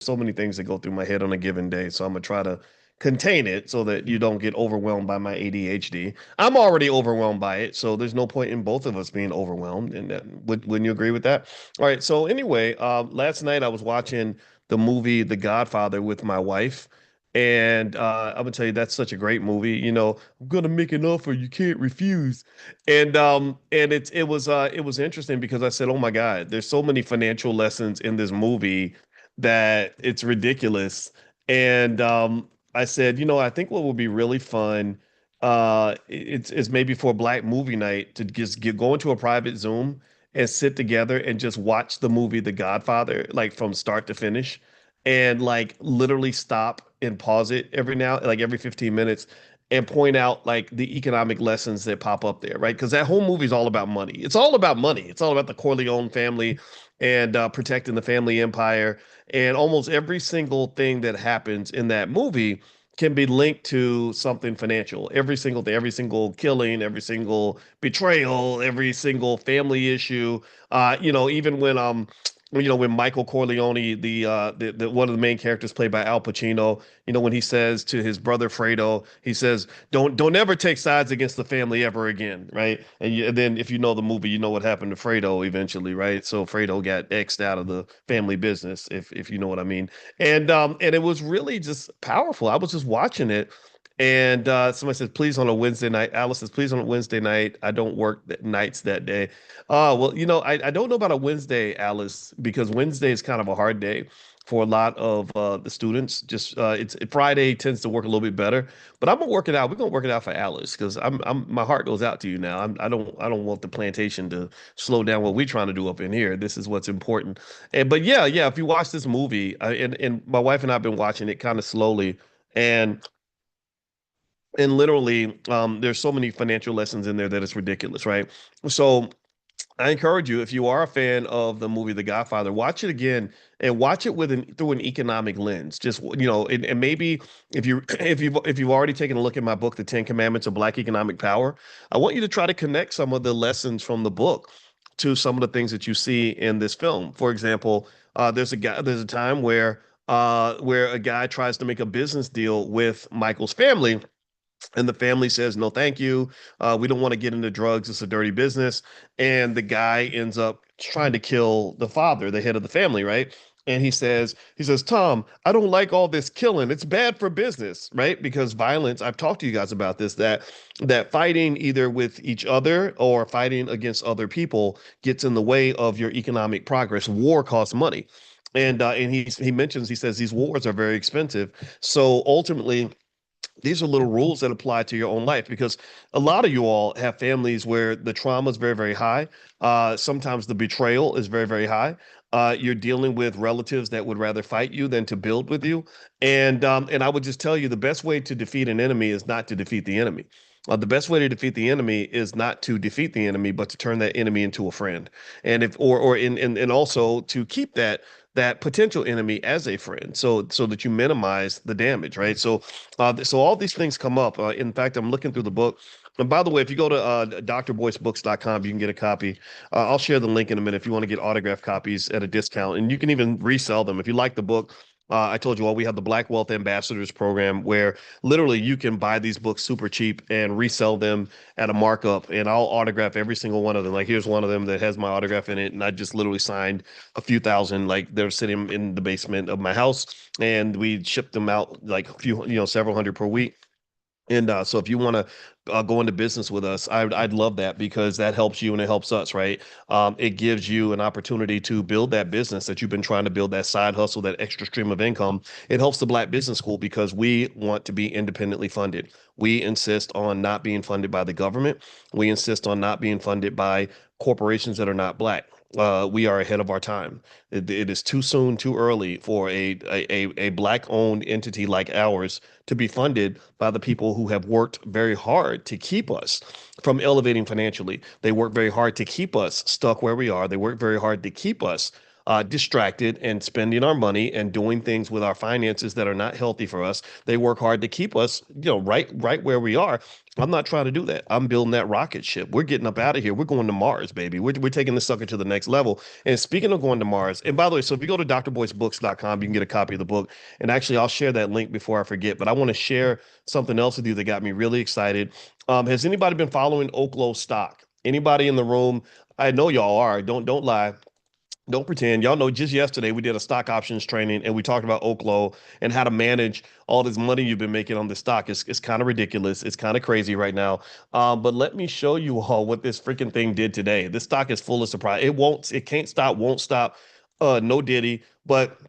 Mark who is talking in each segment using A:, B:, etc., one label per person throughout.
A: so many things that go through my head on a given day. So I'm gonna try to contain it so that you don't get overwhelmed by my ADHD. I'm already overwhelmed by it, so there's no point in both of us being overwhelmed. And wouldn't you agree with that? All right. So anyway, last night I was watching the movie The Godfather with my wife. And I'm gonna tell you that's such a great movie. I'm gonna make an offer you can't refuse. And it was interesting because I said, "Oh my God, there's so many financial lessons in this movie that it's ridiculous." And I said, I think what would be really fun, it's maybe for a Black movie night to just go into a private Zoom and sit together and just watch the movie The Godfather, like from start to finish, and like literally stop and pause it every now, like every 15 minutes, and point out like the economic lessons that pop up there, right? Because that whole movie is all about money. It's all about money. It's all about the Corleone family and protecting the family empire. And almost every single thing that happens in that movie can be linked to something financial. Every single thing, every single killing, every single betrayal, every single family issue. Even when Michael Corleone, the one of the main characters played by Al Pacino, when he says to his brother Fredo, he says, "Don't ever take sides against the family ever again," right? And then if you know the movie, you know what happened to Fredo eventually, right? So Fredo got X'd out of the family business, if you know what I mean. And it was really just powerful. I was just watching it. And somebody says, please on a Wednesday night. Alice says, please on a Wednesday night. I don't work nights that day. Well, I don't know about a Wednesday, Alice, because Wednesday is kind of a hard day for a lot of the students. Just Friday tends to work a little bit better, but I'm gonna work it out. We're gonna work it out for Alice because my heart goes out to you now. I don't want the plantation to slow down what we're trying to do up in here. This is what's important. But yeah, if you watch this movie, and my wife and I've been watching it kind of slowly, and literally, there's so many financial lessons in there that it's ridiculous, right? So I encourage you, if you are a fan of the movie The Godfather, watch it again and watch it through an economic lens. Just and maybe if you've already taken a look at my book, The Ten Commandments of Black Economic Power, I want you to try to connect some of the lessons from the book to some of the things that you see in this film. For example, there's a time where a guy tries to make a business deal with Michael's family, and the family says, no, thank you. We don't want to get into drugs. It's a dirty business. And the guy ends up trying to kill the father, the head of the family, right? And he says, Tom, I don't like all this killing. It's bad for business, right? Because violence, I've talked to you guys about this, that fighting either with each other or fighting against other people gets in the way of your economic progress. War costs money. And he says these wars are very expensive. So ultimately, these are little rules that apply to your own life because a lot of you all have families where the trauma is very, very high. Sometimes the betrayal is very, very high. You're dealing with relatives that would rather fight you than to build with you. And I would just tell you the best way to defeat an enemy is not to defeat the enemy. The best way to defeat the enemy is not to defeat the enemy, but to turn that enemy into a friend, and if or in and also to keep that potential enemy as a friend, so that you minimize the damage, right? So all these things come up. In fact, I'm looking through the book. And by the way, if you go to drboycebooks.com, you can get a copy. I'll share the link in a minute if you want to get autographed copies at a discount. And you can even resell them. If you like the book, I told you all we have the Black Wealth Ambassadors program where literally you can buy these books super cheap and resell them at a markup. And I'll autograph every single one of them. Like here's one of them that has my autograph in it. And I just literally signed a few thousand, like they're sitting in the basement of my house, and we ship them out like a few, several hundred per week. And so if you want to go into business with us, I'd love that because that helps you and it helps us, right? It gives you an opportunity to build that business that you've been trying to build, that side hustle, that extra stream of income. It helps the Black Business School because we want to be independently funded. We insist on not being funded by the government. We insist on not being funded by corporations that are not Black. We are ahead of our time. It is too soon, too early for a Black-owned entity like ours to be funded by the people who have worked very hard to keep us from elevating financially. They work very hard to keep us stuck where we are. They work very hard to keep us distracted and spending our money and doing things with our finances that are not healthy for us. They work hard to keep us, right where we are. I'm not trying to do that. I'm building that rocket ship. We're getting up out of here. We're going to Mars, baby. We're taking the sucker to the next level. And speaking of going to Mars, and by the way, so if you go to drboycebooks.com, you can get a copy of the book. And actually, I'll share that link before I forget. But I want to share something else with you that got me really excited. Has anybody been following Oklo stock? Anybody in the room? I know y'all are. Don't lie. Don't pretend. Y'all know just yesterday we did a stock options training and we talked about Oklo and how to manage all this money you've been making on this stock. It's kind of ridiculous. It's kind of crazy right now. But let me show you all what this freaking thing did today. This stock is full of surprise. It can't stop, won't stop. No diddy. But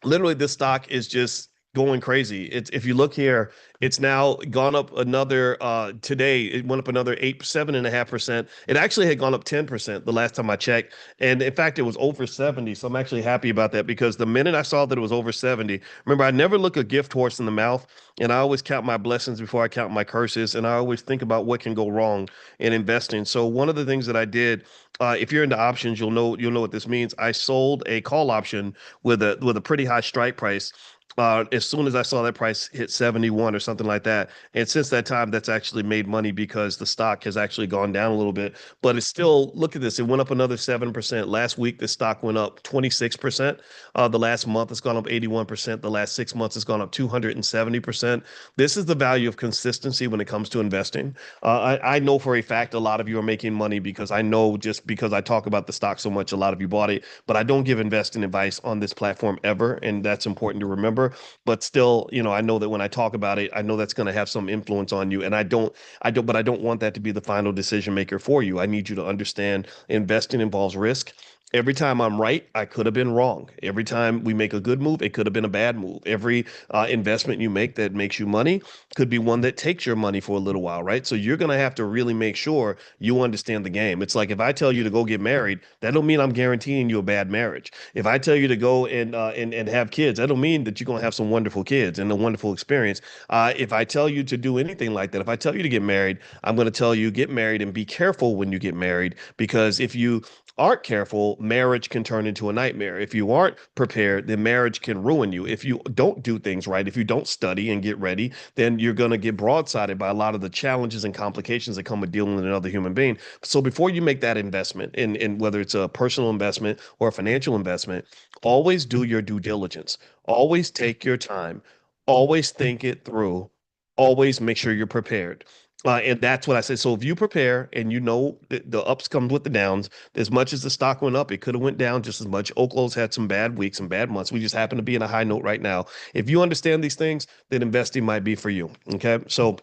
A: literally this stock is just going crazy. It's if you look here, it's now gone up another today, it went up another 7.5%. It actually had gone up 10% the last time I checked. And in fact, it was over 70. So I'm actually happy about that because the minute I saw that it was over 70, remember, I never look a gift horse in the mouth, and I always count my blessings before I count my curses. And I always think about what can go wrong in investing. So one of the things that I did, if you're into options, you'll know what this means. I sold a call option with a pretty high strike price. As soon as I saw that price hit 71 or something like that. And since that time, that's actually made money because the stock has actually gone down a little bit. But it's still, look at this, it went up another 7%. Last week, the stock went up 26%. The last month, it's gone up 81%. The last 6 months, it's gone up 270%. This is the value of consistency when it comes to investing. I know for a fact a lot of you are making money because I know just because I talk about the stock so much, a lot of you bought it. But I don't give investing advice on this platform ever. And that's important to remember. But still, I know that when I talk about it, I know that's going to have some influence on you. And but I don't want that to be the final decision maker for you. I need you to understand investing involves risk. Every time I'm right, I could have been wrong. Every time we make a good move, it could have been a bad move. Every investment you make that makes you money could be one that takes your money for a little while, right? So you're going to have to really make sure you understand the game. It's like if I tell you to go get married, that don't mean I'm guaranteeing you a bad marriage. If I tell you to go and have kids, that don't mean that you're going to have some wonderful kids and a wonderful experience. If I tell you to do anything like that, if I tell you to get married, I'm going to tell you get married and be careful when you get married because if you aren't careful, marriage can turn into a nightmare. If you aren't prepared, then marriage can ruin you. If you don't do things right, if you don't study and get ready, then you're going to get broadsided by a lot of the challenges and complications that come with dealing with another human being. So before you make that investment, in whether it's a personal investment or a financial investment, always do your due diligence. Always take your time. Always think it through. Always make sure you're prepared. And that's what I said. So if you prepare and you know the ups comes with the downs, as much as the stock went up, it could have went down just as much. Oklo's had some bad weeks and bad months. We just happen to be in a high note right now. If you understand these things, then investing might be for you. Okay. So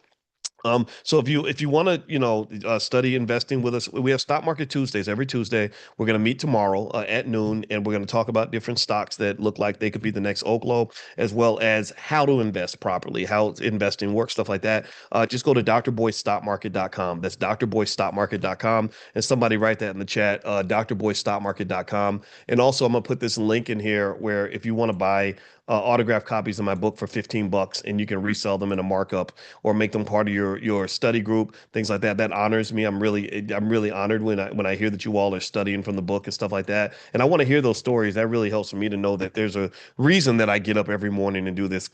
A: if you want to, study investing with us, we have Stock Market Tuesdays every Tuesday. We're going to meet tomorrow at noon, and we're going to talk about different stocks that look like they could be the next Oklo, as well as how to invest properly, how investing works, stuff like that. Just go to drboystockmarket.com. That's drboystockmarket.com, and somebody write that in the chat, drboystockmarket.com. And also, I'm gonna put this link in here where if you want to buy autographed copies of my book for 15 bucks and you can resell them in a markup or make them part of your study group, things like that. That honors me. I'm really honored when I hear that you all are studying from the book and stuff like that. And I want to hear those stories. That really helps me to know that there's a reason that I get up every morning and do this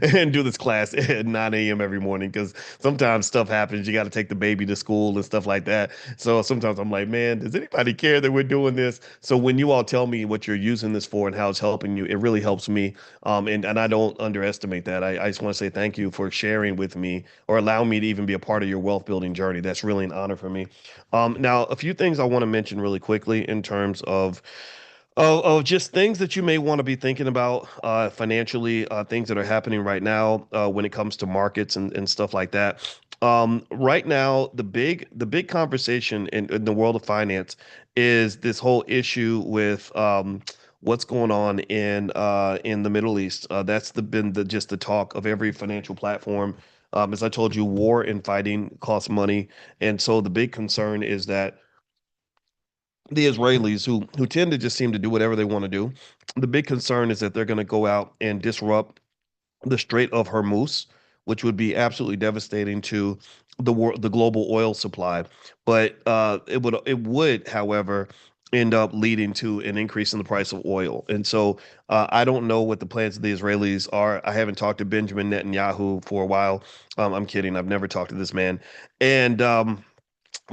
A: and do this class at 9 a.m. every morning because sometimes stuff happens. You got to take the baby to school and stuff like that. So sometimes I'm like, man, does anybody care that we're doing this? So when you all tell me what you're using this for and how it's helping you, it really helps me. And I don't underestimate that. I just want to say thank you for sharing with me or allowing me to even be a part of your wealth building journey. That's really an honor for me. Now, a few things I want to mention really quickly in terms of just things that you may want to be thinking about financially, things that are happening right now when it comes to markets and stuff like that. Right now, the big conversation in the world of finance is this whole issue with what's going on in the Middle East. That's been just the talk of every financial platform. As I told you, war and fighting costs money, and so the big concern is that the Israelis, who tend to just seem to do whatever they want to do, the big concern is that they're going to go out and disrupt the Strait of Hormuz, which would be absolutely devastating to the global oil supply. But it would, however, end up leading to an increase in the price of oil. And so I don't know what the plans of the Israelis are. I haven't talked to Benjamin Netanyahu for a while. I'm kidding. I've never talked to this man. And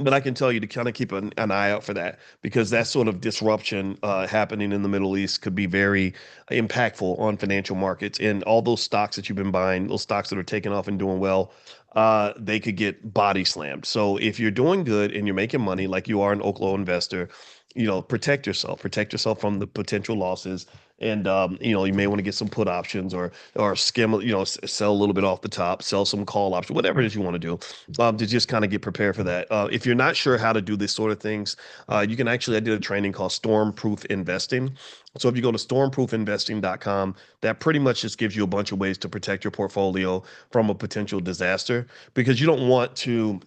A: but I can tell you to kind of keep an eye out for that because that sort of disruption happening in the Middle East could be very impactful on financial markets. And all those stocks that you've been buying, those stocks that are taking off and doing well, they could get body slammed. So if you're doing good and you're making money like you are an Oklo investor, protect yourself from the potential losses. And you may want to get some put options or skim, sell a little bit off the top, sell some call options, whatever it is you want to do to just kind of get prepared for that. If you're not sure how to do this sort of things, you can actually, I did a training called Stormproof Investing. So if you go to stormproofinvesting.com, that pretty much just gives you a bunch of ways to protect your portfolio from a potential disaster because you don't want to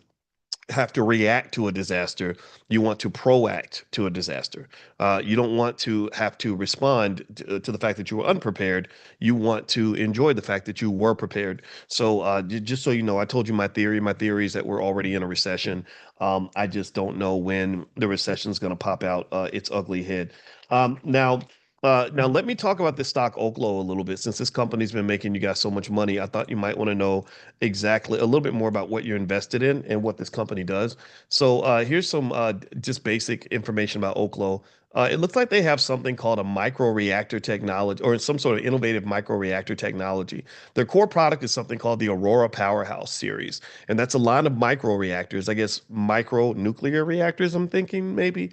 A: have to react to a disaster. You want to proact to a disaster. You don't want to have to respond to the fact that you were unprepared. You want to enjoy the fact that you were prepared. So, just so you know, I told you my theory. My theory is that we're already in a recession. I just don't know when the recession is going to pop out its ugly head. Now, let me talk about this stock Oklo a little bit. Since this company's been making you guys so much money, I thought you might want to know exactly a little bit more about what you're invested in and what this company does. So here's some just basic information about Oklo. It looks like they have something called a microreactor technology or some sort of innovative microreactor technology. Their core product is something called the Aurora Powerhouse series, and that's a line of microreactors, I guess micro nuclear reactors, I'm thinking maybe,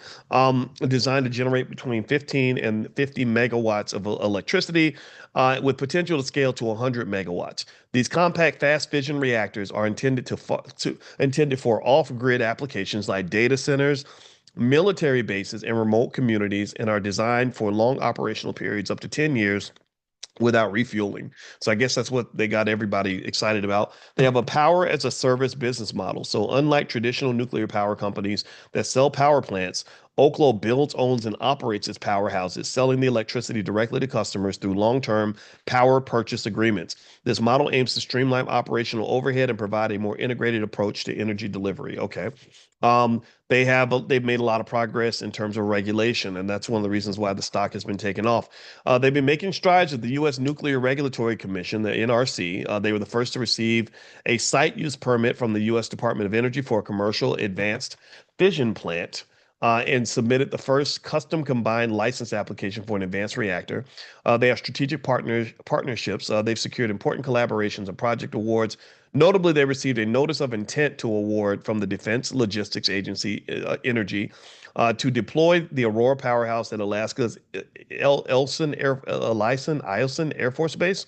A: designed to generate between 15 and 50 megawatts of electricity with potential to scale to 100 megawatts. These compact fast fission reactors are intended for off-grid applications like data centers, military bases, and remote communities, and are designed for long operational periods up to 10 years without refueling. So I guess that's what they got everybody excited about. They have a power as a service business model. So unlike traditional nuclear power companies that sell power plants, Oklo builds, owns, and operates its powerhouses, selling the electricity directly to customers through long-term power purchase agreements. This model aims to streamline operational overhead and provide a more integrated approach to energy delivery. Okay. They've made a lot of progress in terms of regulation, and that's one of the reasons why the stock has been taken off. They've been making strides with the U.S. Nuclear Regulatory Commission, the NRC. They were the first to receive a site use permit from the U.S. Department of Energy for a commercial advanced fission plant. And submitted the first custom combined license application for an advanced reactor. They have strategic partnerships. They've secured important collaborations and project awards. Notably, they received a notice of intent to award from the Defense Logistics Agency, Energy, to deploy the Aurora powerhouse at Alaska's Eielson Air Force Base.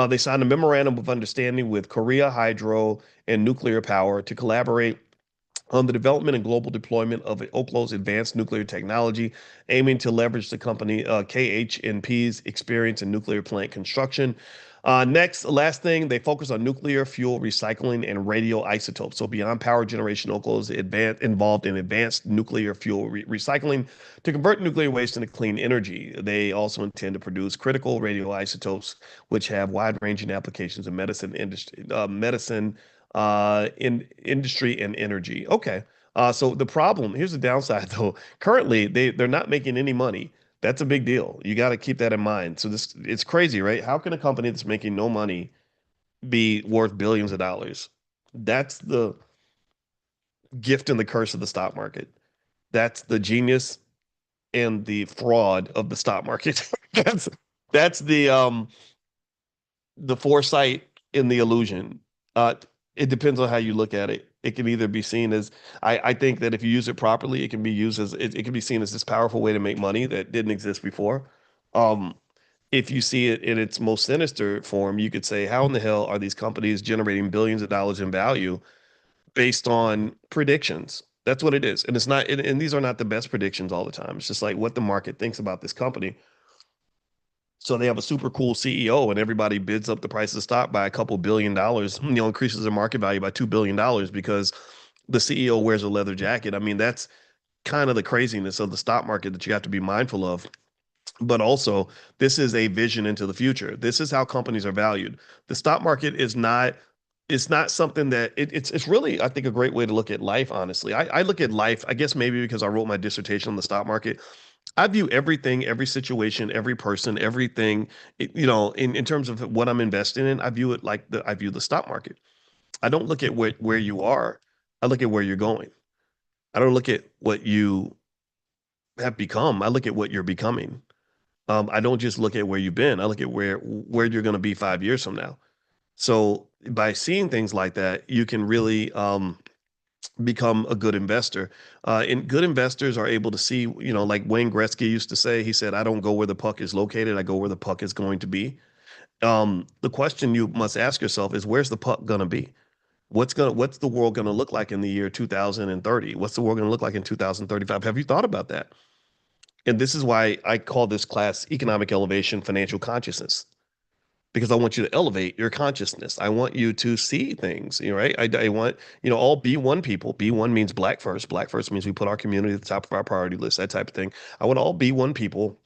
A: They signed a memorandum of understanding with Korea Hydro and Nuclear Power to collaborate on the development and global deployment of Oklo's advanced nuclear technology, aiming to leverage the company KHNP's experience in nuclear plant construction. Last thing, they focus on nuclear fuel recycling and radioisotopes. So beyond power generation, Oklo is involved in advanced nuclear fuel recycling to convert nuclear waste into clean energy. They also intend to produce critical radioisotopes, which have wide-ranging applications in in industry and energy. Okay. So the problem, here's the downside though. Currently, they're not making any money. That's a big deal. You got to keep that in mind. So it's crazy, right? How can a company that's making no money be worth billions of dollars? That's the gift and the curse of the stock market. That's the genius and the fraud of the stock market. That's the foresight and the illusion. Uh, it depends on how you look at it. It can either be seen as I think that if you use it properly, it can be used as it can be seen as this powerful way to make money that didn't exist before. Um, if you see it in its most sinister form, you could say, how in the hell are these companies generating billions of dollars in value based on predictions? That's what it is. And it's not, and these are not the best predictions all the time. It's just like what the market thinks about this company. So they have a super cool CEO and everybody bids up the price of the stock by a couple $1 billion, increases their market value by $2 billion because the CEO wears a leather jacket. I mean, that's kind of the craziness of the stock market that you have to be mindful of. But also, this is a vision into the future. This is how companies are valued. The stock market is not It's not something that it's really, I think, a great way to look at life, honestly. I look at life, I guess maybe because I wrote my dissertation on the stock market. I view everything, every situation, every person, everything, in terms of what I'm investing in, I view it like I view the stock market. I don't look at where you are. I look at where you're going. I don't look at what you have become. I look at what you're becoming. I don't just look at where you've been. I look at where you're going to be 5 years from now. So by seeing things like that, you can really become a good investor. And good investors are able to see, like Wayne Gretzky used to say, he said, I don't go where the puck is located, I go where the puck is going to be. The question you must ask yourself is, where's the puck going to be? What's the world going to look like in the year 2030? What's the world going to look like in 2035? Have you thought about that? And this is why I call this class Economic Elevation Financial Consciousness, because I want you to elevate your consciousness. I want you to see things, right? I want, all B1 people. B1 means black first. Black first means we put our community at the top of our priority list, that type of thing. I want all B1 people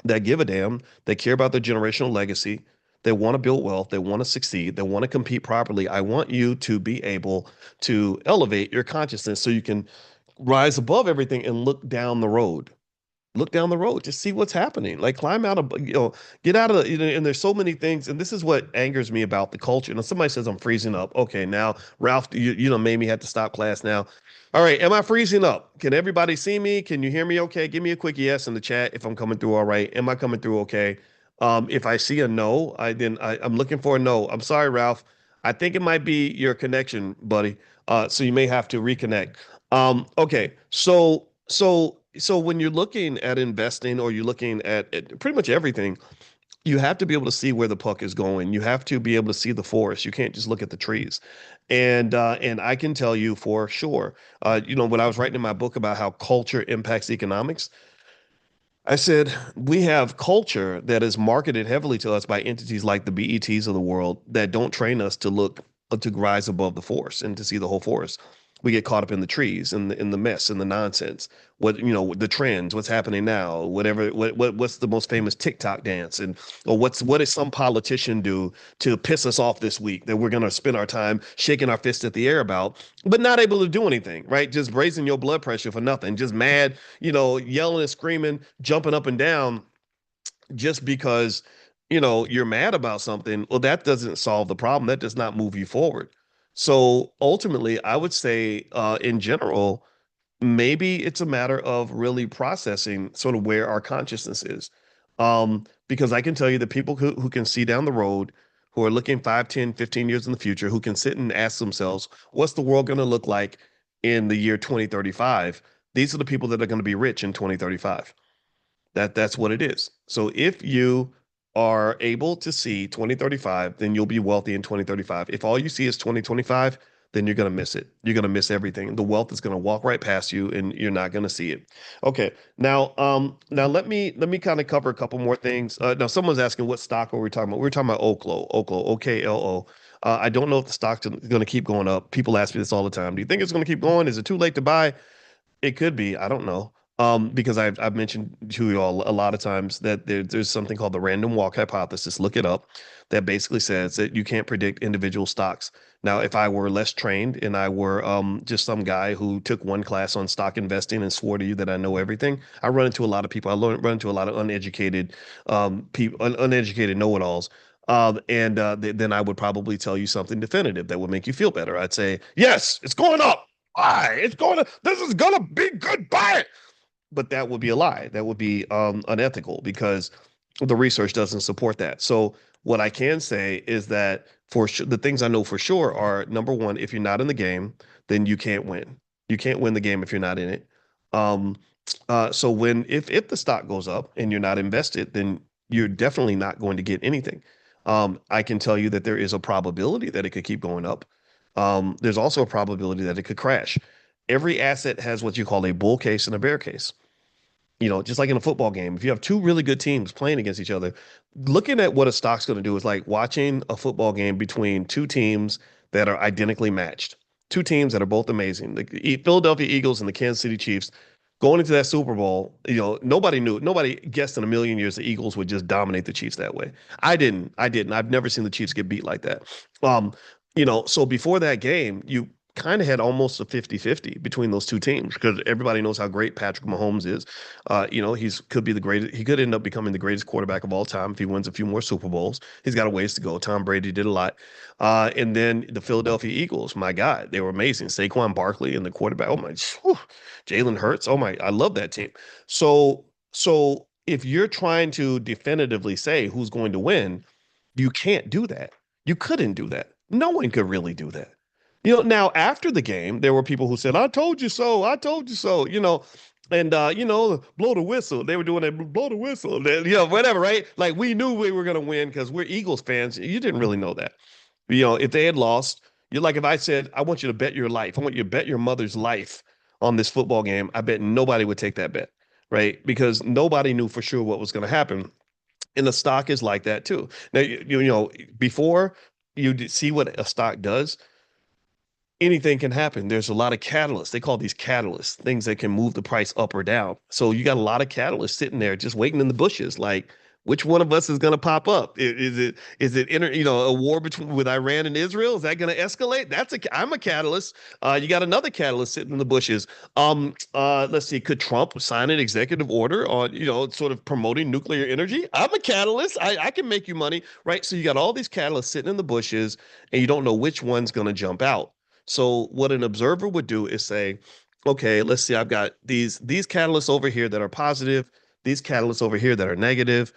A: that give a damn, that care about their generational legacy, they want to build wealth, they want to succeed, they want to compete properly. I want you to be able to elevate your consciousness so you can rise above everything and look down the road. Look down the road, just see what's happening. Like climb out of, get out of the, and there's so many things. And this is what angers me about the culture. Now, somebody says I'm freezing up. Okay, now, Ralph, made me have to stop class now. All right, am I freezing up? Can everybody see me? Can you hear me okay? Give me a quick yes in the chat if I'm coming through all right. Am I coming through okay? If I see a no, I'm looking for a no. I'm sorry, Ralph. I think it might be your connection, buddy. So you may have to reconnect. Okay, so when you're looking at investing or you're looking at pretty much everything, you have to be able to see where the puck is going. You have to be able to see the forest. You can't just look at the trees. And I can tell you for sure, when I was writing in my book about how culture impacts economics, I said we have culture that is marketed heavily to us by entities like the BETs of the world that don't train us to look to rise above the forest and to see the whole forest. We get caught up in the trees and the mess and the nonsense. The trends, what's happening now, whatever what's the most famous TikTok dance, and or what did some politician do to piss us off this week that we're gonna spend our time shaking our fist at the air about, but not able to do anything, right? Just raising your blood pressure for nothing, just mad, yelling and screaming, jumping up and down just because, you're mad about something. Well, that doesn't solve the problem. That does not move you forward. So ultimately, I would say, in general, maybe it's a matter of really processing sort of where our consciousness is. Because I can tell you that people who can see down the road, who are looking 5, 10, 15 years in the future, who can sit and ask themselves, what's the world going to look like in the year 2035? These are the people that are going to be rich in 2035. That's what it is. So if you are able to see 2035, then you'll be wealthy in 2035. If all you see is 2025, then you're going to miss it. You're going to miss everything. The wealth is going to walk right past you and you're not going to see it. Okay. Now let me kind of cover a couple more things. Now someone's asking what stock are we talking about? We're talking about Oklo, OKLO. I don't know if the stock's going to keep going up. People ask me this all the time. Do you think it's going to keep going? Is it too late to buy? It could be. I don't know. Because I've mentioned to you all a lot of times that there's something called the random walk hypothesis. Look it up. That basically says that you can't predict individual stocks. Now, if I were less trained and I were just some guy who took one class on stock investing and swore to you that I know everything, I run into a lot of people. Run into a lot of uneducated people, uneducated know-it-alls. Then I would probably tell you something definitive that would make you feel better. I'd say, yes, it's going up. Buy. It's going to, this is going to be good. Buy it. But that would be a lie. That would be unethical because the research doesn't support that. So what I can say is that for sure, the things I know for sure are number one, if you're not in the game, then you can't win. You can't win the game if you're not in it. Um, so if the stock goes up and you're not invested, then you're definitely not going to get anything. I can tell you that there is a probability that it could keep going up. There's also a probability that it could crash. Every asset has what you call a bull case and a bear case. Just like in a football game, if you have two really good teams playing against each other, looking at what a stock's going to do is like watching a football game between two teams that are identically matched, two teams that are both amazing. The Philadelphia Eagles and the Kansas City Chiefs going into that Super Bowl, nobody guessed in a million years the Eagles would just dominate the Chiefs that way. I didn't. I've never seen the Chiefs get beat like that. Um, So before that game, you kind of had almost a 50-50 between those two teams because everybody knows how great Patrick Mahomes is. He's could be the greatest. He could end up becoming the greatest quarterback of all time if he wins a few more Super Bowls. He's got a ways to go. Tom Brady did a lot. And then the Philadelphia Eagles, my God, they were amazing. Saquon Barkley and the quarterback. Oh my, whew, Jalen Hurts. Oh my, I love that team. So if you're trying to definitively say who's going to win, you can't do that. You couldn't do that. No one could really do that. Now after the game, there were people who said, "I told you so. I told you so." And blow the whistle. They were doing that, blow the whistle. Whatever, right? Like we knew we were gonna win because we're Eagles fans. You didn't really know that. If they had lost, you're like if I said, "I want you to bet your life. I want you to bet your mother's life on this football game." I bet nobody would take that bet, right? Because nobody knew for sure what was going to happen. And the stock is like that too. Now, before you see what a stock does, anything can happen. There's a lot of catalysts. They call these catalysts, things that can move the price up or down. So you got a lot of catalysts sitting there just waiting in the bushes. Like, which one of us is going to pop up? Is it a war between with Iran and Israel? Is that going to escalate? I'm a catalyst. You got another catalyst sitting in the bushes. Let's see, could Trump sign an executive order on, sort of promoting nuclear energy? I'm a catalyst. I can make you money, right? So you got all these catalysts sitting in the bushes, and you don't know which one's going to jump out. So what an observer would do is say, okay, let's see, I've got these catalysts over here that are positive, these catalysts over here that are negative.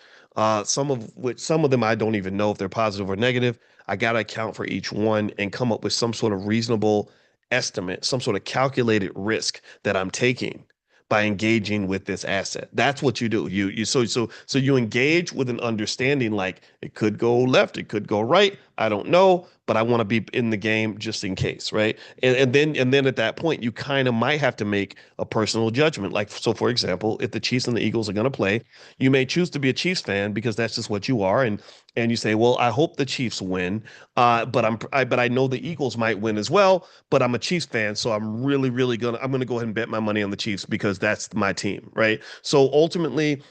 A: Some of them I don't even know if they're positive or negative. I got to account for each one and come up with some sort of reasonable estimate, some sort of calculated risk that I'm taking by engaging with this asset. That's what you do. So you engage with an understanding like it could go left, it could go right. I don't know, but I want to be in the game just in case, right? And then at that point, you kind of might have to make a personal judgment. Like so, for example, if the Chiefs and the Eagles are going to play, you may choose to be a Chiefs fan because that's just what you are, and you say, well, I hope the Chiefs win, but I know the Eagles might win as well, but I'm a Chiefs fan, so I'm gonna go ahead and bet my money on the Chiefs because that's my team, right? So ultimately,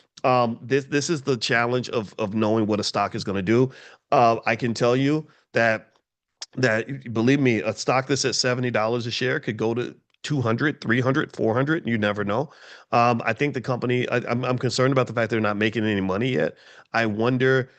A: this is the challenge of knowing what a stock is going to do. I can tell you that believe me, a stock that's at $70 a share could go to 200, 300, 400. You never know. I think the company, I'm concerned about the fact they're not making any money yet. I wonder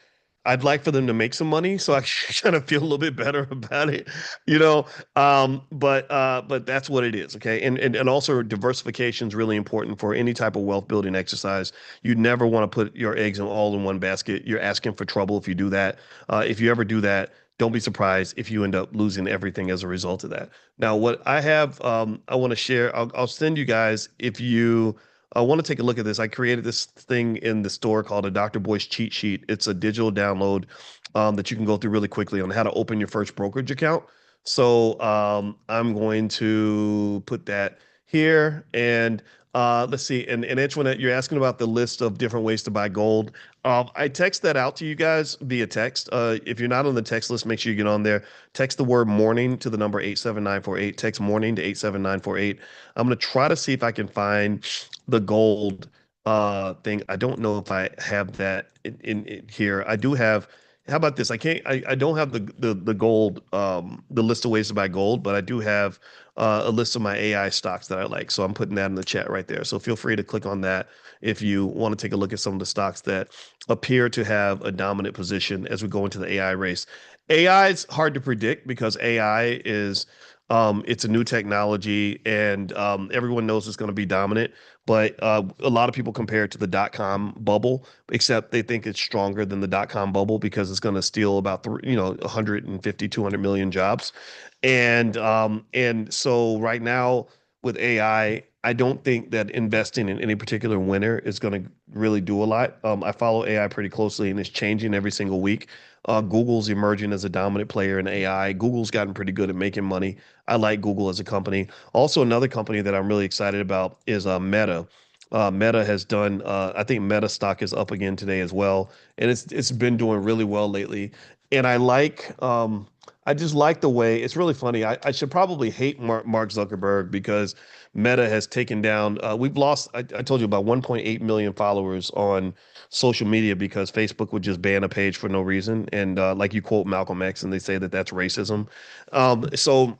A: I'd like for them to make some money so I kind of feel a little bit better about it, you know. But that's what it is, okay? And also diversification is really important for any type of wealth building exercise. You never want to put your eggs all in one basket. You're asking for trouble if you do that. If you ever do that, don't be surprised if you end up losing everything as a result of that. Now, what I have, I want to share. I'll send you guys if you I want to take a look at this. I created this thing in the store called a Dr. Boyce cheat sheet. It's a digital download that you can go through really quickly on how to open your first brokerage account. So I'm going to put that here. And let's see. And Antoinette, you're asking about the list of different ways to buy gold. I text that out to you guys via text. If you're not on the text list, make sure you get on there. Text the word morning to the number 87948. Text morning to 87948. I'm going to try to see if I can find the gold thing. I don't know if I have that in here. I do have. How about this? I don't have the gold the list of ways to buy gold, but I do have a list of my AI stocks that I like. So I'm putting that in the chat right there. So feel free to click on that if you want to take a look at some of the stocks that appear to have a dominant position as we go into the AI race. AI is hard to predict because AI is it's a new technology and everyone knows it's going to be dominant. But a lot of people compare it to the dot-com bubble, except they think it's stronger than the dot-com bubble because it's going to steal about 150, 200 million jobs. And so right now with AI, I don't think that investing in any particular winner is going to really do a lot. I follow AI pretty closely and it's changing every single week. Google's emerging as a dominant player in AI. Google's gotten pretty good at making money. I like Google as a company. Also, another company that I'm really excited about is Meta. Meta has done. I think Meta stock is up again today as well, and it's been doing really well lately. and I just like the way it's really funny. I should probably hate Mark Zuckerberg because Meta has taken down we've lost I told you about 1.8 million followers on social media because Facebook would just ban a page for no reason, and like you quote Malcolm X and they say that that's racism. So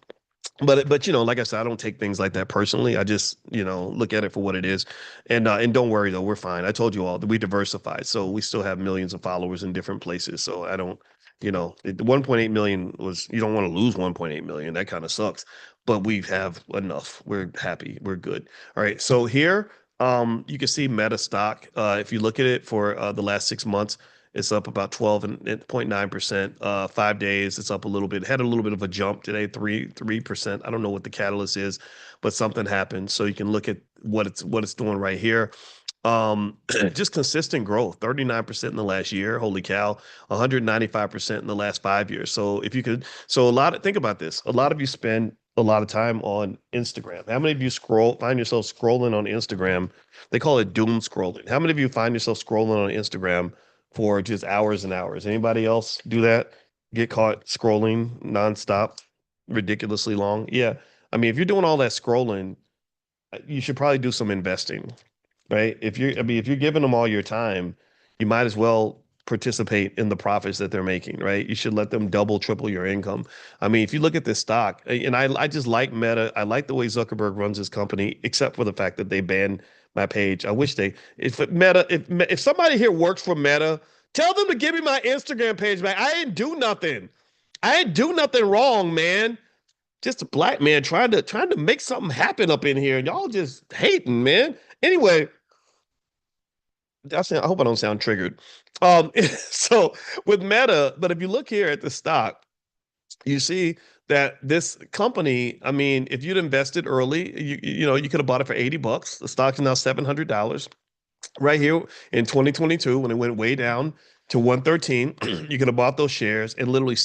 A: but like I said, I don't take things like that personally. I just look at it for what it is, and don't worry though, we're fine. I told you all that we diversified, so we still have millions of followers in different places. So I don't, 1.8 million was you don't want to lose 1.8 million. That kind of sucks, but we have enough. We're happy. We're good. All right. So here, you can see Meta stock. If you look at it for the last 6 months. It's up about 12.9%. 5 days, it's up a little bit. Had a little bit of a jump today, 3%. I don't know what the catalyst is, but something happened. So you can look at what it's doing right here. Just consistent growth, 39% in the last year. Holy cow, 195% in the last 5 years. So if you could, so think about this. A lot of you spend a lot of time on Instagram. How many of you find yourself scrolling on Instagram? They call it doom scrolling. How many of you find yourself scrolling on Instagram for just hours and hours? Anybody else do that? Get caught scrolling nonstop, ridiculously long? Yeah. I mean, if you're doing all that scrolling, you should probably do some investing, right? If you're giving them all your time, you might as well participate in the profits that they're making, right? You should let them double, triple your income. I mean, if you look at this stock, and I just like Meta. I like the way Zuckerberg runs his company, except for the fact that they banned my page. I wish if somebody here works for Meta, tell them to give me my Instagram page back. I didn't do nothing. I didn't do nothing wrong, man. Just a black man trying to make something happen up in here, and y'all just hating, man. Anyway, I hope I don't sound triggered. So with Meta, but if you look here at the stock, you see that this company, I mean, if you'd invested early, you could have bought it for $80. The stock's now $700 right here in 2022 when it went way down to 113. You could have bought those shares and literally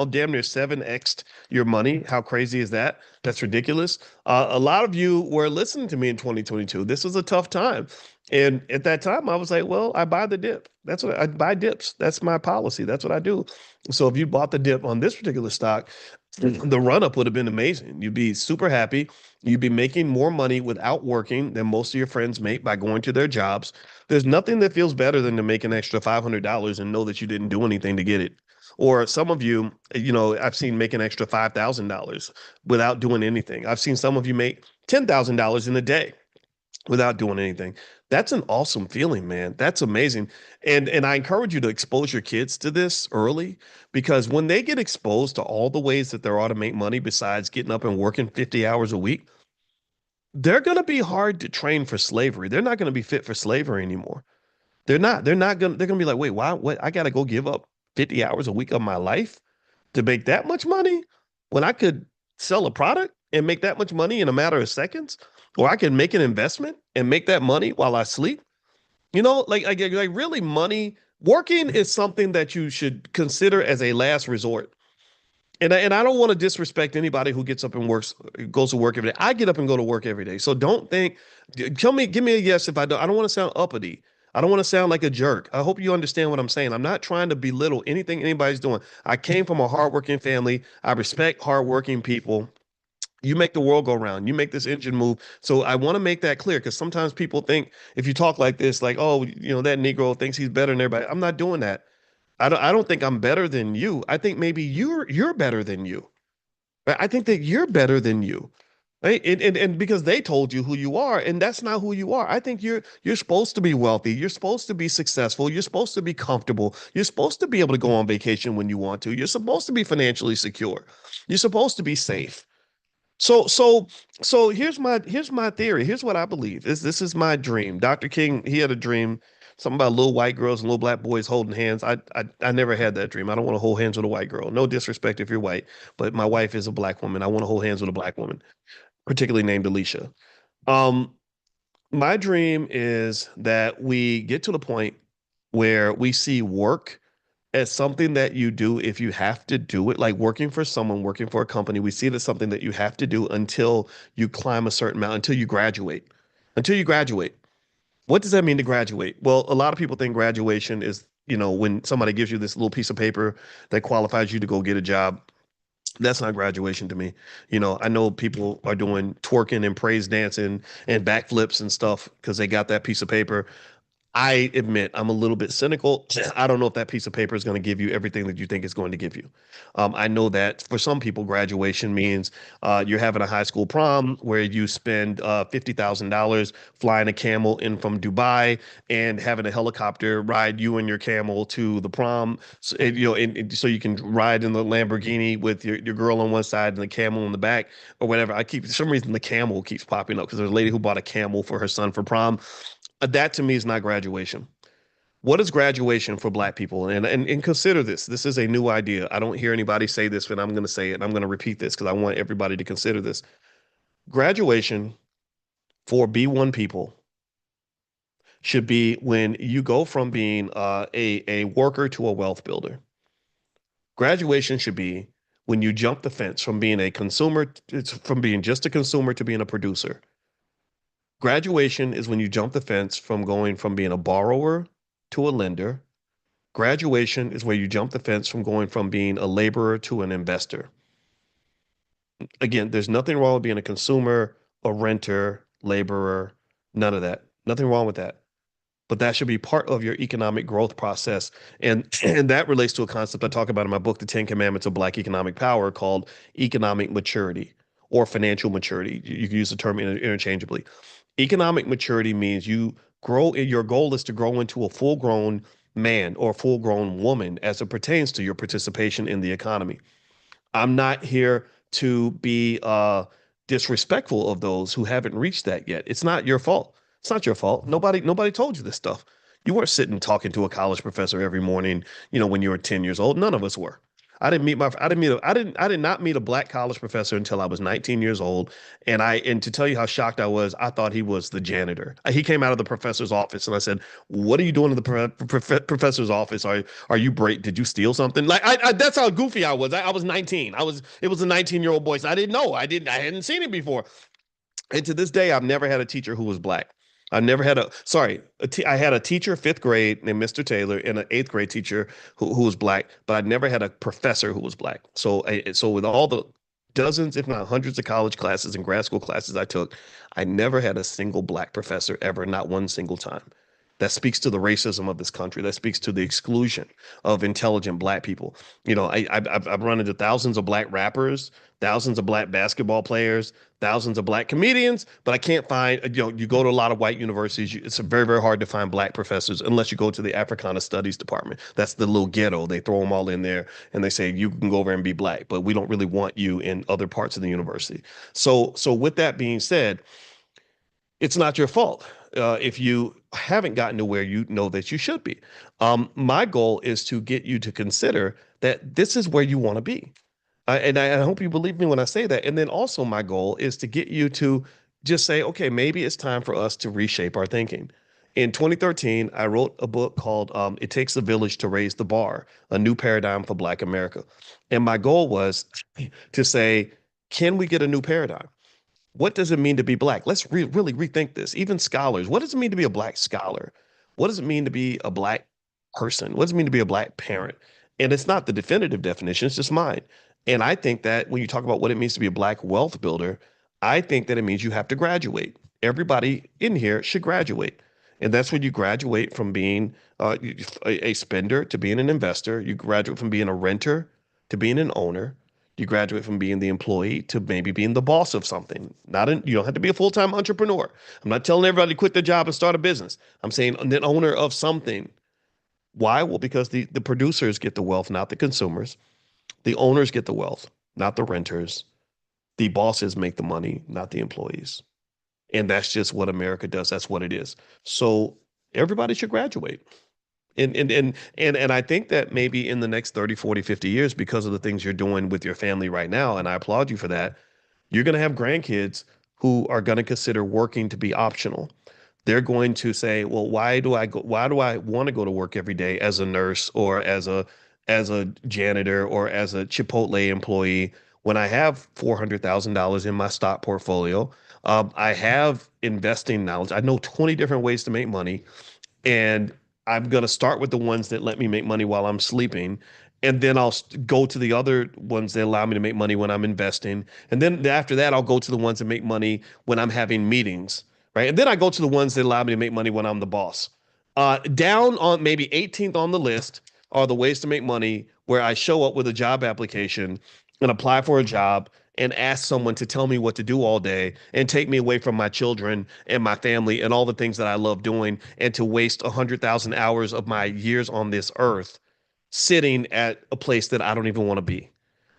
A: damn near 7x your money. How crazy is that? That's ridiculous. A lot of you were listening to me in 2022. This was a tough time. And at that time, I was like, well, I buy the dip. That's what I buy dips. That's my policy. That's what I do. So if you bought the dip on this particular stock, the run up would have been amazing. You'd be super happy. You'd be making more money without working than most of your friends make by going to their jobs. There's nothing that feels better than to make an extra $500 and know that you didn't do anything to get it. Or some of you, I've seen make an extra $5,000 without doing anything. I've seen some of you make $10,000 in a day without doing anything. That's an awesome feeling, man. That's amazing. And I encourage you to expose your kids to this early because when they get exposed to all the ways that there are to make money besides getting up and working 50 hours a week, they're going to be hard to train for slavery. They're not going to be fit for slavery anymore. They're going to be like, "Wait, why what I got to go give up 50 hours a week of my life to make that much money when I could sell a product and make that much money in a matter of seconds, or I can make an investment and make that money while I sleep." Like really, money working is something that you should consider as a last resort. And I don't want to disrespect anybody who gets up and goes to work every day. I get up and go to work every day. So don't think, give me a yes if I don't. I don't want to sound uppity. I don't want to sound like a jerk. I hope you understand what I'm saying. I'm not trying to belittle anything anybody's doing. I came from a hardworking family. I respect hardworking people. You make the world go round. You make this engine move. So I want to make that clear because sometimes people think if you talk like this, like, oh, that Negro thinks he's better than everybody. I'm not doing that. I don't think I'm better than you. I think maybe you're better than you. Right? I think that you're better than you. Right? And because they told you who you are, and that's not who you are. I think you're supposed to be wealthy. You're supposed to be successful. You're supposed to be comfortable. You're supposed to be able to go on vacation when you want to. You're supposed to be financially secure. You're supposed to be safe. So so so here's my theory. Here's what I believe. This is my dream. Dr. King, he had a dream, something about little white girls and little black boys holding hands. I never had that dream. I don't want to hold hands with a white girl. No disrespect if you're white, but my wife is a black woman. I want to hold hands with a black woman, particularly named Alicia. Um, my dream is that we get to the point where we see work as something that you do if you have to do it, like working for someone, working for a company. We see it as something that you have to do until you climb a certain mountain, until you graduate. Until you graduate. What does that mean to graduate? Well, a lot of people think graduation is, when somebody gives you this little piece of paper that qualifies you to go get a job, that's not graduation to me. I know people are doing twerking and praise dancing and backflips and stuff because they got that piece of paper. I admit I'm a little bit cynical. I don't know if that piece of paper is going to give you everything that you think it's going to give you. I know that for some people, graduation means you're having a high school prom where you spend $50,000 flying a camel in from Dubai and having a helicopter ride you and your camel to the prom. So, and so you can ride in the Lamborghini with your girl on one side and the camel in the back or whatever. For some reason, the camel keeps popping up because there's a lady who bought a camel for her son for prom. That to me is not graduation. What is graduation for Black people? And consider this. This is a new idea. I don't hear anybody say this, but I'm going to say it. And I'm going to repeat this because I want everybody to consider this. Graduation for B1 people should be when you go from being a worker to a wealth builder. Graduation should be when you jump the fence from being a consumer, from being just a consumer to being a producer. Graduation is when you jump the fence from going from being a borrower to a lender. Graduation is where you jump the fence from going from being a laborer to an investor. Again, there's nothing wrong with being a consumer, a renter, laborer, none of that. Nothing wrong with that. But that should be part of your economic growth process. And that relates to a concept I talk about in my book, The 10 Commandments of Black Economic Power, called economic maturity or financial maturity. You can use the term interchangeably. Economic maturity means your goal is to grow into a full grown man or full grown woman as it pertains to your participation in the economy. I'm not here to be disrespectful of those who haven't reached that yet. It's not your fault. It's not your fault. Nobody told you this stuff. You weren't sitting talking to a college professor every morning, when you were 10 years old. None of us were. I did not meet a Black college professor until I was 19 years old. And to tell you how shocked I was, I thought he was the janitor. He came out of the professor's office and I said, "What are you doing in the professor's office? Are you break? Did you steal something?" Like that's how goofy I was. I was 19. It was a 19-year-old boy. So I didn't know. I hadn't seen it before. And to this day, I've never had a teacher who was Black. I never had I had a teacher fifth grade named Mr. Taylor and an eighth grade teacher who was Black, but I never had a professor who was Black. So with all the dozens, if not hundreds of college classes and grad school classes I took, I never had a single Black professor ever, not one single time. That speaks to the racism of this country. That speaks to the exclusion of intelligent Black people. I've run into thousands of Black rappers, thousands of Black basketball players, thousands of Black comedians, but I can't find, you go to a lot of white universities, it's very, very hard to find Black professors unless you go to the Africana Studies department. That's the little ghetto. They throw them all in there and they say, you can go over and be Black, but we don't really want you in other parts of the university. So with that being said, it's not your fault if you haven't gotten to where you know that you should be. My goal is to get you to consider that this is where you want to be. And I hope you believe me when I say that. And then also, my goal is to get you to just say, okay, maybe it's time for us to reshape our thinking. In 2013, I wrote a book called It Takes a Village to Raise the Bar, a new paradigm for Black America. And my goal was to say, can we get a new paradigm? What does it mean to be Black? Let's really rethink this. Even scholars, what does it mean to be a Black scholar? What does it mean to be a Black person? What does it mean to be a Black parent? And it's not the definitive definition, it's just mine. And I think that when you talk about what it means to be a Black wealth builder, I think that it means you have to graduate. Everybody in here should graduate. And that's when you graduate from being a spender to being an investor. You graduate from being a renter to being an owner. You graduate from being the employee to maybe being the boss of something. You don't have to be a full-time entrepreneur. I'm not telling everybody to quit their job and start a business. I'm saying an owner of something. Why? Well, because the producers get the wealth, not the consumers. The owners get the wealth, not the renters. The bosses make the money, not the employees. And that's just what America does. That's what it is. So everybody should graduate. And I think that maybe in the next 30, 40, 50 years, because of the things you're doing with your family right now, and I applaud you for that, you're going to have grandkids who are going to consider working to be optional. They're going to say, well, why do I want to go to work every day as a nurse or as a janitor or as a Chipotle employee when I have $400,000 in my stock portfolio? I have investing knowledge. I know 20 different ways to make money. And I'm going to start with the ones that let me make money while I'm sleeping. And then I'll go to the other ones that allow me to make money when I'm investing. And then after that, I'll go to the ones that make money when I'm having meetings, right? And then I go to the ones that allow me to make money when I'm the boss. Down on maybe 18th on the list are the ways to make money where I show up with a job application and apply for a job and ask someone to tell me what to do all day and take me away from my children and my family and all the things that I love doing and to waste 100,000 hours of my years on this earth sitting at a place that I don't even want to be,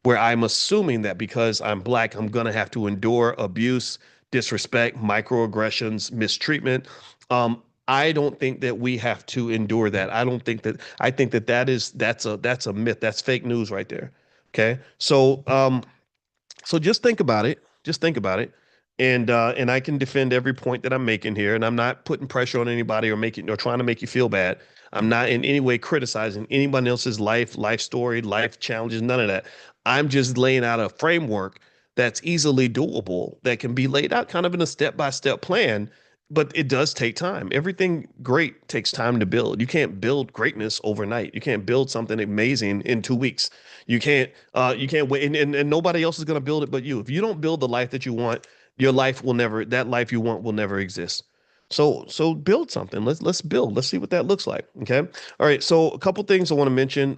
A: where I'm assuming that because I'm black, I'm going to have to endure abuse, disrespect, microaggressions, mistreatment. I don't think that we have to endure that. I don't think that. I think that that's a myth. That's fake news right there. Okay, so just think about it. Just think about it. And I can defend every point that I'm making here. And I'm not putting pressure on anybody or making or trying to make you feel bad. I'm not in any way criticizing anyone else's life story, life challenges, none of that. I'm just laying out a framework that's easily doable, that can be laid out kind of in a step-by-step plan, but it does take time. Everything great takes time to build. You can't build greatness overnight. You can't build something amazing in 2 weeks. You can't wait, and nobody else is going to build it but you. If you don't build the life that you want, your life will never, that life you want will never exist. So build something. Let's build. Let's see what that looks like. Okay. All right. So a couple things I want to mention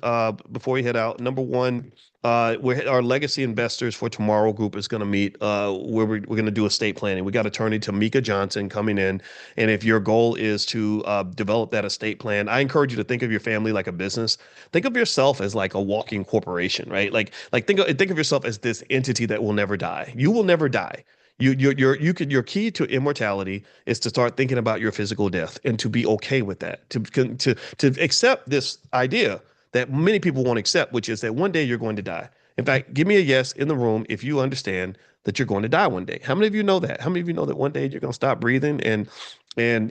A: before we head out. Number one, our legacy investors for tomorrow group is going to meet where we're going to do estate planning. We got attorney Tamika Johnson coming in, and if your goal is to develop that estate plan, I encourage you to think of your family like a business. Think of yourself as like a walking corporation, right? Like think of yourself as this entity that will never die. You will never die. Your key to immortality is to start thinking about your physical death and to be okay with that, to accept this idea that many people won't accept, which is that one day you're going to die. In fact, give me a yes in the room if you understand that you're going to die one day. How many of you know that? How many of you know that one day you're going to stop breathing and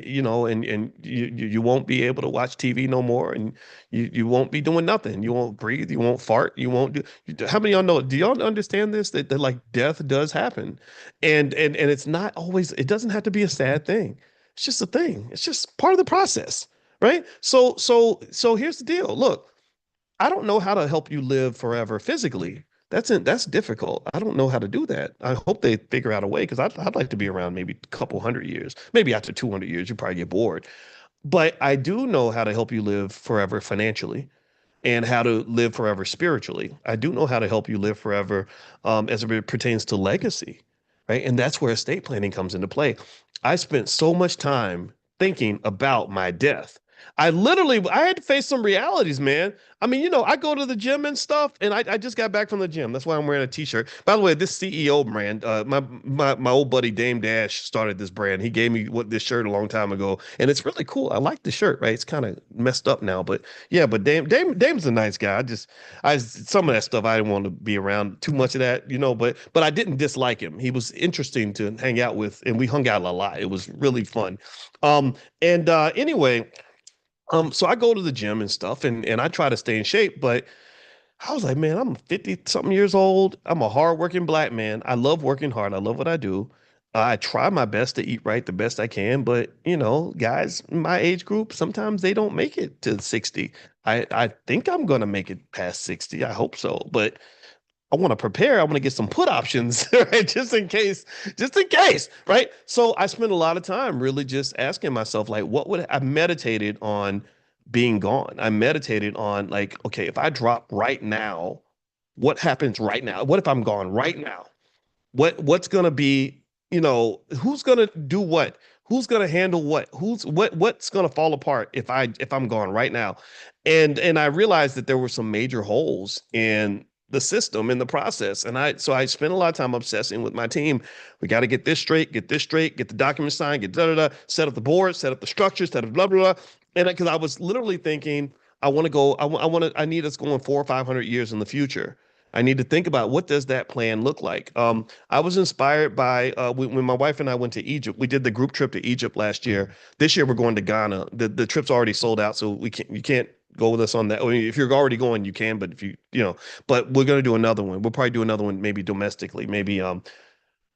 A: you won't be able to watch TV no more, and you won't be doing nothing. You won't breathe, you won't fart, you won't do. How many of y'all know? Do y'all understand this? That like death does happen, and it's not always. It doesn't have to be a sad thing. It's just a thing. It's just part of the process, right? So here's the deal. Look, I don't know how to help you live forever physically. That's difficult. I don't know how to do that. I hope they figure out a way because I'd like to be around maybe a couple hundred years. Maybe after 200 years, you probably get bored. But I do know how to help you live forever financially and how to live forever spiritually. I do know how to help you live forever as it pertains to legacy, right? And that's where estate planning comes into play. I spent so much time thinking about my death. I had to face some realities, man. I mean, I go to the gym and stuff, and I just got back from the gym. That's why I'm wearing a t-shirt. By the way, this CEO brand, my old buddy Dame Dash started this brand. He gave me this shirt a long time ago, and it's really cool. I like the shirt, right? It's kind of messed up now, but yeah, but Dame's a nice guy. Some of that stuff I didn't want to be around too much of that, but I didn't dislike him. He was interesting to hang out with, and we hung out a lot. It was really fun. And anyway. So I go to the gym and stuff and I try to stay in shape, but I was like, man, I'm 50 something years old. I'm a hardworking black man. I love working hard. I love what I do. I try my best to eat right the best I can, but guys in my age group, sometimes they don't make it to 60. I think I'm gonna make it past 60. I hope so. But I want to prepare. I want to get some put options, right? Just in case, right? So I spent a lot of time really just asking myself, like, I meditated on being gone. I meditated on like, okay, if I drop right now, what happens right now? What if I'm gone right now? What's gonna be, who's gonna do what? Who's gonna handle what? What's gonna fall apart if I'm gone right now? And I realized that there were some major holes in the system in the process. And I spent a lot of time obsessing with my team. We got to get this straight, get the document signed, get da da da, set up the board, set up the structure, set up blah blah blah. And because I was literally thinking, I want to go, I need us going 400 or 500 years in the future. I need to think about what does that plan look like. I was inspired by when my wife and I went to Egypt. We did the group trip to Egypt last year. This year we're going to Ghana. The trip's already sold out, so you can't go with us on that. I mean, if you're already going, you can, but if but we're gonna do another one. We'll probably do another one maybe domestically, maybe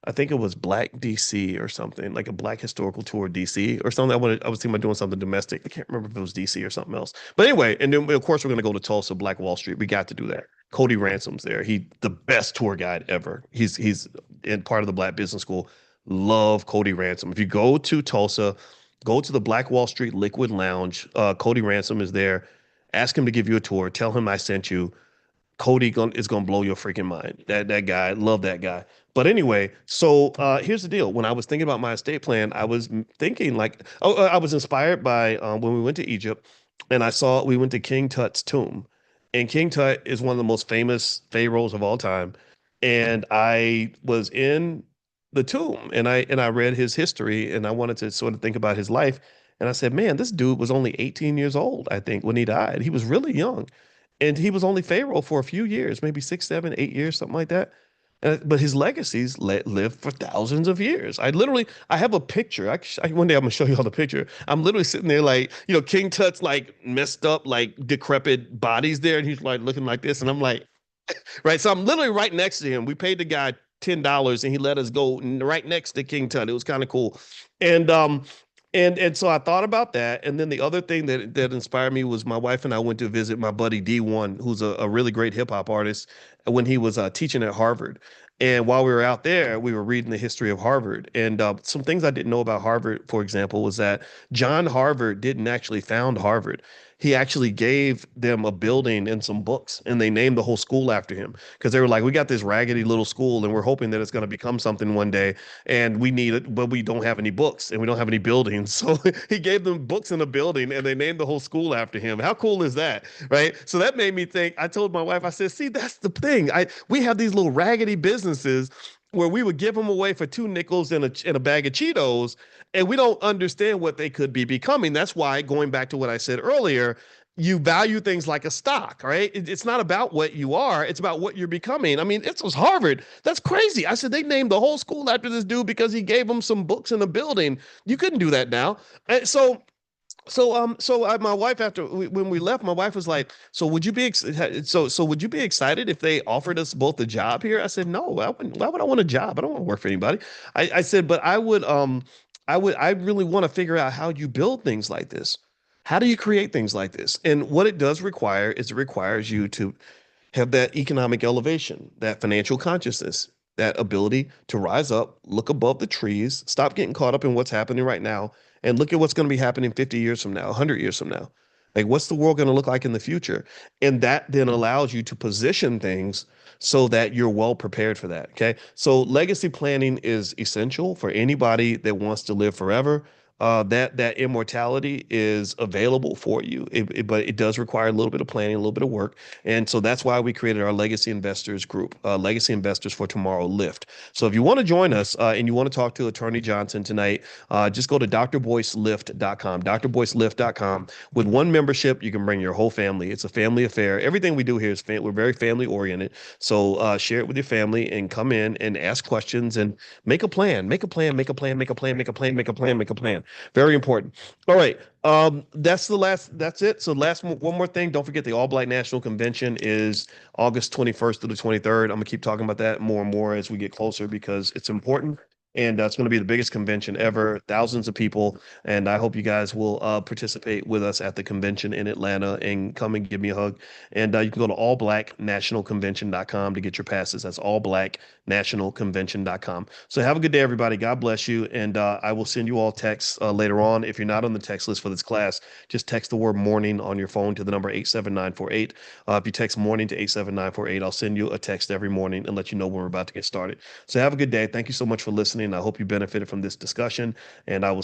A: I think it was Black DC or something, like a Black historical tour DC or something. I was thinking about doing something domestic. I can't remember if it was DC or something else. But anyway, and then of course we're gonna go to Tulsa, Black Wall Street. We got to do that. Cody Ransom's there. He the best tour guide ever. He's in part of the Black Business School. Love Cody Ransom. If you go to Tulsa, go to the Black Wall Street Liquid Lounge. Cody Ransom is there. Ask him to give you a tour. Tell him I sent you. Is gonna blow your freaking mind. That guy, love that guy. But anyway, so here's the deal. When I was thinking about my estate plan, I was thinking like, I was inspired by when we went to Egypt, and we went to King Tut's tomb, and King Tut is one of the most famous pharaohs of all time, and I was in the tomb, and I read his history, and I wanted to sort of think about his life, and I said, man, this dude was only 18 years old, I think, when he died. He was really young and he was only pharaoh for a few years, maybe 6, 7, 8 years, something like that. But his legacies lived for thousands of years. I have a picture. One day I'm gonna show you all the picture. I'm literally sitting there like, King Tut's like messed up, like decrepit bodies there, and he's like looking like this, and I'm like, right. So I'm literally right next to him. We paid the guy $10 and he let us go right next to King Tut. It was kind of cool. And so I thought about that. And then the other thing that inspired me was my wife and I went to visit my buddy D1, who's a really great hip hop artist, when he was teaching at Harvard. And while we were out there, we were reading the history of Harvard. And some things I didn't know about Harvard, for example, was that John Harvard didn't actually found Harvard. He actually gave them a building and some books, and they named the whole school after him because they were like, we got this raggedy little school, and we're hoping that it's going to become something one day, and we need it, but we don't have any books and we don't have any buildings. So he gave them books in a building, and they named the whole school after him. How cool is that, right? So that made me think. I told my wife, I said, see, that's the thing. We have these little raggedy businesses where we would give them away for 2 nickels and a bag of Cheetos, and we don't understand what they could be becoming. That's why, going back to what I said earlier, you value things like a stock, right? It's not about what you are, it's about what you're becoming. I mean, it was Harvard. That's crazy. I said they named the whole school after this dude because he gave them some books in a building. You couldn't do that now. And my wife, when we left, my wife was like, "So would you be would you be excited if they offered us both a job here?" I said, "No, why would I want a job? I don't want to work for anybody." I said, "But I really want to figure out how you build things like this. How do you create things like this? And what it does require is it requires you to have that economic elevation, that financial consciousness, that ability to rise up, look above the trees, stop getting caught up in what's happening right now, and look at what's going to be happening 50 years from now, 100 years from now. Like, what's the world going to look like in the future? And that then allows you to position things so that you're well prepared for that. Okay. So, legacy planning is essential for anybody that wants to live forever. That immortality is available for you, but it does require a little bit of planning, a little bit of work. And so that's why we created our Legacy Investors group, Legacy Investors for Tomorrow Lift. So if you want to join us and you want to talk to Attorney Johnson tonight, just go to drboycelift.com, drboycelift.com. With one membership, you can bring your whole family. It's a family affair. Everything we do here is we're very family oriented. So share it with your family and come in and ask questions and make a plan, make a plan, make a plan, make a plan, make a plan, make a plan, make a plan. Very important. All right. That's it. So one more thing. Don't forget the All Black National Convention is August 21st to the 23rd. I'm gonna keep talking about that more and more as we get closer because it's important. And it's going to be the biggest convention ever, thousands of people. And I hope you guys will participate with us at the convention in Atlanta and come and give me a hug. And you can go to allblacknationalconvention.com to get your passes. That's allblacknationalconvention.com. So have a good day, everybody. God bless you. And I will send you all texts later on. If you're not on the text list for this class, just text the word morning on your phone to the number 87948. If you text morning to 87948, I'll send you a text every morning and let you know when we're about to get started. So have a good day. Thank you so much for listening. I hope you benefited from this discussion, and I will